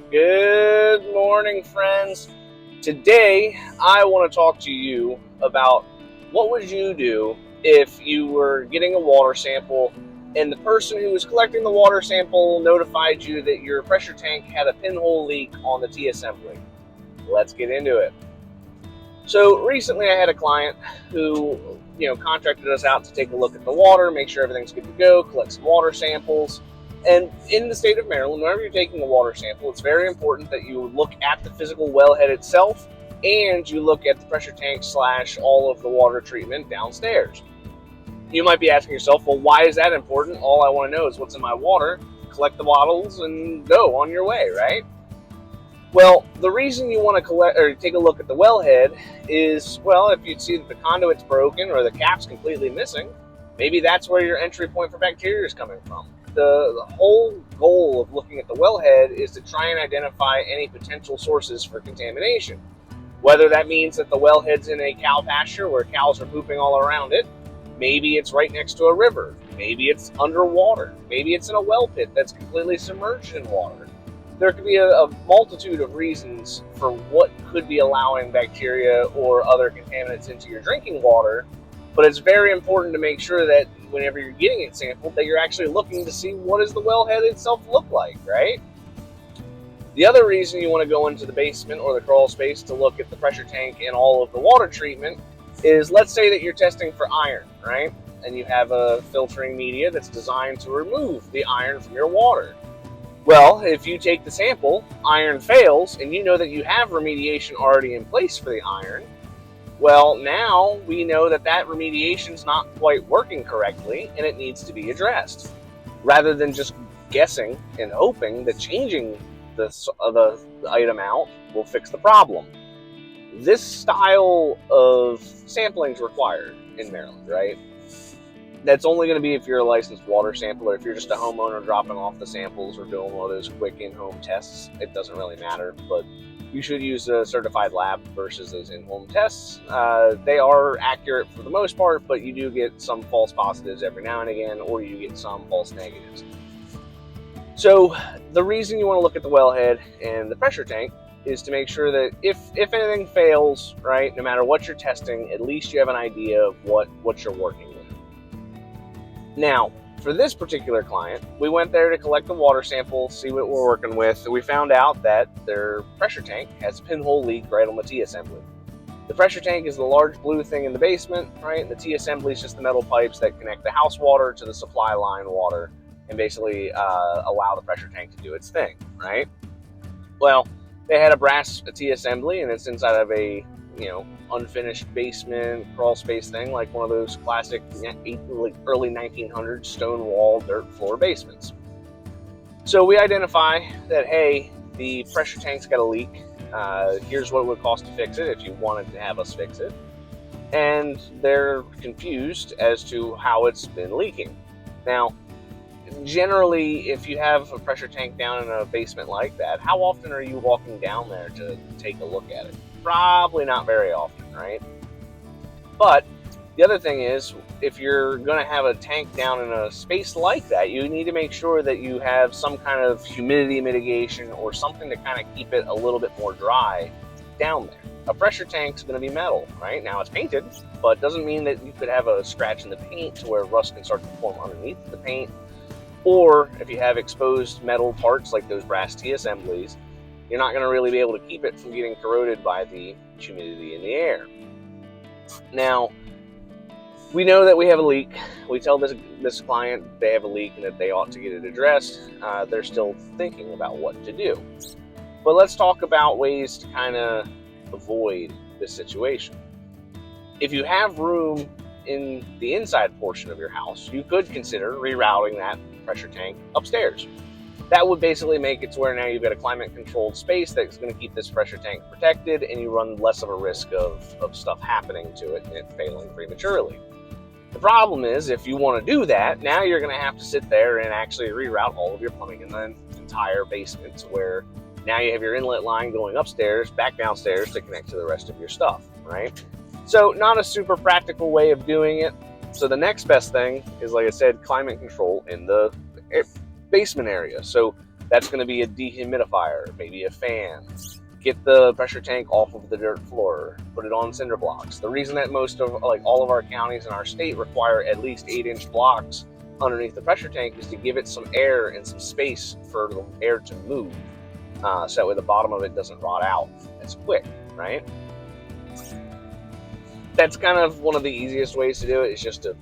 Good morning, friends. Today, I want to talk to you about what would you do if you were getting a water sample and the person who was collecting the water sample notified you that your pressure tank had a pinhole leak on the T-assembly. Let's get into it. So recently I had a client who, contracted us out to take a look at the water, make sure everything's good to go, collect some water samples. And in the state of Maryland, whenever you're taking a water sample, it's very important that you look at the physical wellhead itself and you look at the pressure tank / all of the water treatment downstairs. You might be asking yourself, well, why is that important? All I want to know is what's in my water, collect the bottles, and go on your way, right? Well, the reason you want to collect or take a look at the wellhead is, well, if you see that the conduit's broken or the cap's completely missing, maybe that's where your entry point for bacteria is coming from. The whole goal of looking at the wellhead is to try and identify any potential sources for contamination. Whether that means that the wellhead's in a cow pasture where cows are pooping all around it, maybe it's right next to a river, maybe it's underwater, maybe it's in a well pit that's completely submerged in water. There could be a multitude of reasons for what could be allowing bacteria or other contaminants into your drinking water, but it's very important to make sure that whenever you're getting it sampled, that you're actually looking to see what does the wellhead itself look like, right? The other reason you want to go into the basement or the crawl space to look at the pressure tank and all of the water treatment is, let's say that you're testing for iron, right? And you have a filtering media that's designed to remove the iron from your water. Well, if you take the sample, iron fails, and you know that you have remediation already in place for the iron, well, now we know that that remediation is not quite working correctly and it needs to be addressed. Rather than just guessing and hoping that changing the item out will fix the problem. This style of sampling is required in Maryland, right? That's only going to be if you're a licensed water sampler. If you're just a homeowner dropping off the samples or doing one of those quick in-home tests, it doesn't really matter. But you should use a certified lab versus those in-home tests. They are accurate for the most part, but you do get some false positives every now and again, or you get some false negatives. So the reason you want to look at the wellhead and the pressure tank is to make sure that if anything fails, right, no matter what you're testing, at least you have an idea of what you're working with. Now, for this particular client, we went there to collect the water sample, see what we're working with, and we found out that their pressure tank has a pinhole leak right on the T-assembly. The pressure tank is the large blue thing in the basement, right? And the T-assembly is just the metal pipes that connect the house water to the supply line water and basically allow the pressure tank to do its thing, right? Well, they had a brass T-assembly, and it's inside of a unfinished basement crawl space thing, like one of those classic early 1900s stone wall dirt floor basements. So we identify that, hey, the pressure tank's got a leak. Here's what it would cost to fix it if you wanted to have us fix it. And they're confused as to how it's been leaking. Now, generally, if you have a pressure tank down in a basement like that, how often are you walking down there to take a look at it? Probably not very often, right? But the other thing is, if you're going to have a tank down in a space like that, you need to make sure that you have some kind of humidity mitigation or something to kind of keep it a little bit more dry down there. A pressure tank's going to be metal, right? Now it's painted, but it doesn't mean that you could have a scratch in the paint to where rust can start to form underneath the paint. Or if you have exposed metal parts like those brass T-assemblies, you're not going to really be able to keep it from getting corroded by the humidity in the air. Now, we know that we have a leak. We tell this client they have a leak and that they ought to get it addressed. They're still thinking about what to do. But let's talk about ways to kind of avoid this situation. If you have room in the inside portion of your house, you could consider rerouting that pressure tank upstairs. That would basically make it to where now you've got a climate-controlled space that's going to keep this pressure tank protected, and you run less of a risk of stuff happening to it and it failing prematurely. The problem is, if you want to do that, now you're going to have to sit there and actually reroute all of your plumbing in the entire basement to where now you have your inlet line going upstairs, back downstairs to connect to the rest of your stuff, right? So not a super practical way of doing it. So the next best thing is, like I said, climate control in the basement area. So That's going to be a dehumidifier, maybe a fan. Get the pressure tank off of the dirt floor, put it on cinder blocks. The reason that most of, like all of our counties in our state require at least 8-inch blocks underneath the pressure tank is to give it some air and some space for the air to move, so that way the bottom of it doesn't rot out as quick, right? That's kind of one of the easiest ways to do it, is just to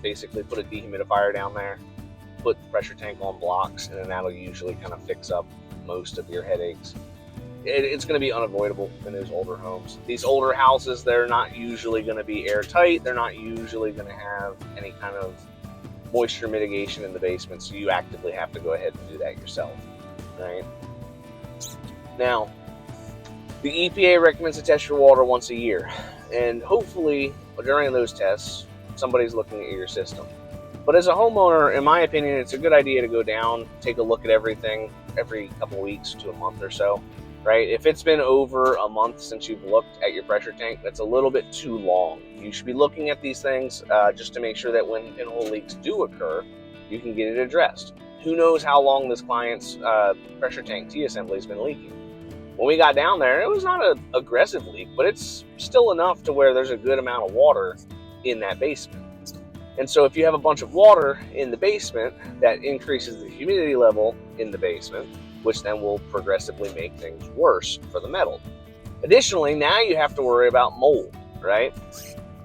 basically put a dehumidifier down there, put the pressure tank on blocks, and then that'll usually kind of fix up most of your headaches. It's going to be unavoidable in those older homes. These older houses, they're not usually going to be airtight. They're not usually going to have any kind of moisture mitigation in the basement, so you actively have to go ahead and do that yourself, right? Now, the EPA recommends to test your water once a year, and hopefully during those tests, somebody's looking at your system. But as a homeowner, in my opinion, it's a good idea to go down, take a look at everything every couple weeks to a month or so, right? If it's been over a month since you've looked at your pressure tank, that's a little bit too long. You should be looking at these things just to make sure that when pinhole leaks do occur, you can get it addressed. Who knows how long this client's pressure tank T-assembly has been leaking. When we got down there, it was not an aggressive leak, but it's still enough to where there's a good amount of water in that basement. And so if you have a bunch of water in the basement, that increases the humidity level in the basement, which then will progressively make things worse for the metal. Additionally, now you have to worry about mold, right?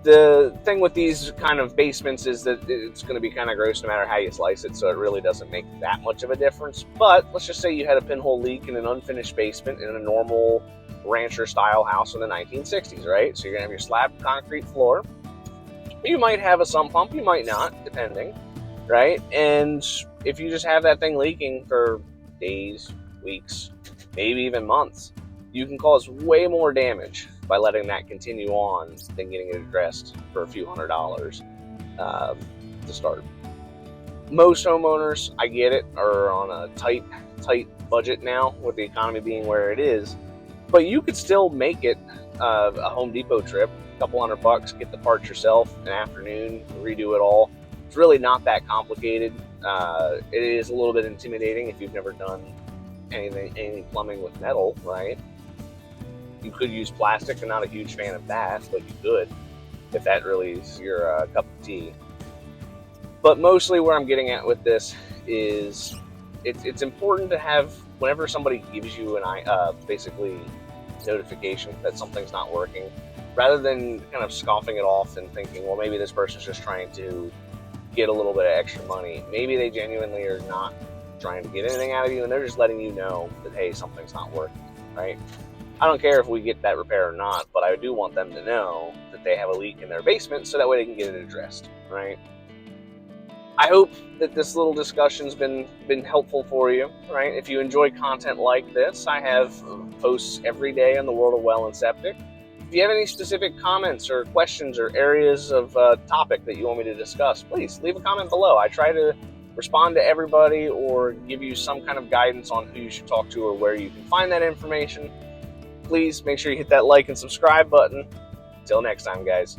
The thing with these kind of basements is that it's going to be kind of gross no matter how you slice it, so it really doesn't make that much of a difference. But let's just say you had a pinhole leak in an unfinished basement in a normal rancher-style house in the 1960s, right? So you're going to have your slab concrete floor. You might have a sump pump, you might not, depending, right? And if you just have that thing leaking for days, weeks, maybe even months, you can cause way more damage by letting that continue on than getting it addressed for a few $100s to start. Most homeowners, I get it, are on a tight budget now with the economy being where it is, but you could still make it a Home Depot trip, a couple $100, get the parts yourself, an afternoon, redo it all. It's really not that complicated. It is a little bit intimidating if you've never done any plumbing with metal, right? You could use plastic. I'm not a huge fan of that, but you could if that really is your cup of tea. But mostly where I'm getting at with this is it's important to have, whenever somebody gives you basically notification that something's not working, rather than kind of scoffing it off and thinking, well, maybe this person's just trying to get a little bit of extra money. Maybe they genuinely are not trying to get anything out of you, and they're just letting you know that, hey, something's not working, right? I don't care if we get that repair or not, but I do want them to know that they have a leak in their basement so that way they can get it addressed, right? I hope that this little discussion's been helpful for you, right? If you enjoy content like this, I have posts every day on the World of Well and Septic. If you have any specific comments or questions or areas of topic that you want me to discuss, please leave a comment below. I try to respond to everybody or give you some kind of guidance on who you should talk to or where you can find that information. Please make sure you hit that like and subscribe button. Until next time, guys.